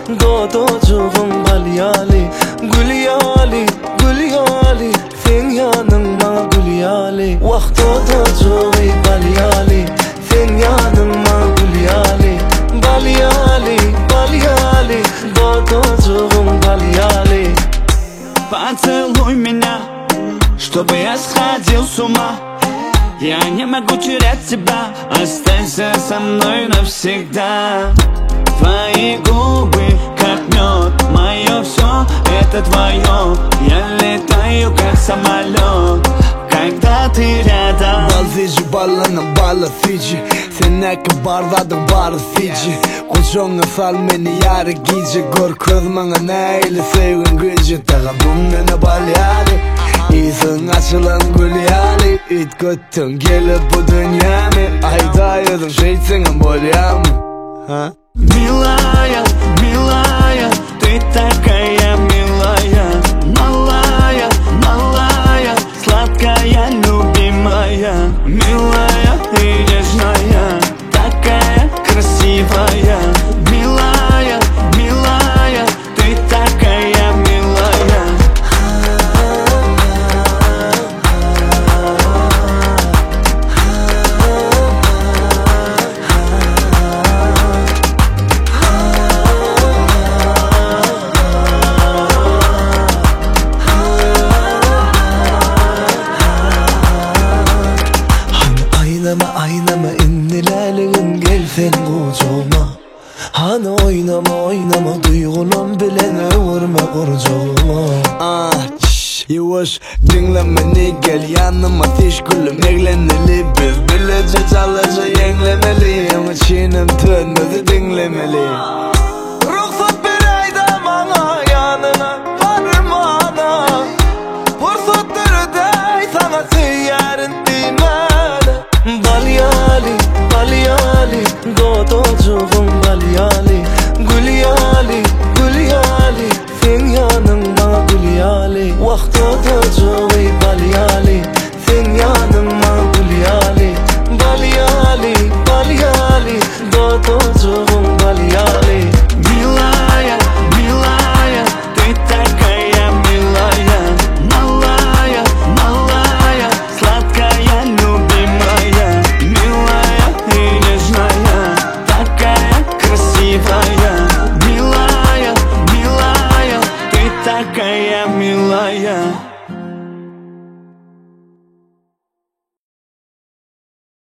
Dodocuğum balyali Gülyali, gülyali Sen yanıma gülyali Vah dodocuğum balyali Sen yanıma gülyali Balyali, balyali Dodocuğum balyali Поцелуй меня, чтобы я сходил с ума. Я не могу терять тебя, останься со мной навсегда. Твои губы, как мед, мое все, это твое. Я летаю, как самолет, когда ты рядом. Bal Fiji, ballanın balı Fiji. Sen ne barladın barı Fiji. Koçonga sal meni yarı gece. Gör közmana neyle sevgin gücü. Tağa bunmene balyali İyisin açılan gülyali. İt göttün gelip bu dünyamı. Ayda yedin şeytsin bolyamı. Милая, милая, ты такая милая. Малая, малая, сладкая, любимая. Милая и нежная, такая красивая. Милая, милая, ты такая милая. Aynama innilerliğin gel sen kucağıma. Hani oynama duygulan bilen vurma kurcağıma. Yavaş dinleme ne gel yanıma teşgülüm eğleneli. Biz bilece çalıcı yenglemeli. Ama çiğnem tönmedi dinlemeli. Ruhsat bir ayda bana yanına varmana. Fırsatları dey sana seyyarın dimene. Balyali, balyali, dodocuğum balyali Gülyali, gülyali, sen yanıma gülyali Vah dodocuğum balyali, sen yanıma gülyali Balyali, balyali, dodocuğum balyali Милая, милая, ты такая милая. Малая, малая, сладкая, любимая. Милая и нежная, такая красивая. Милая, милая, ты такая милая.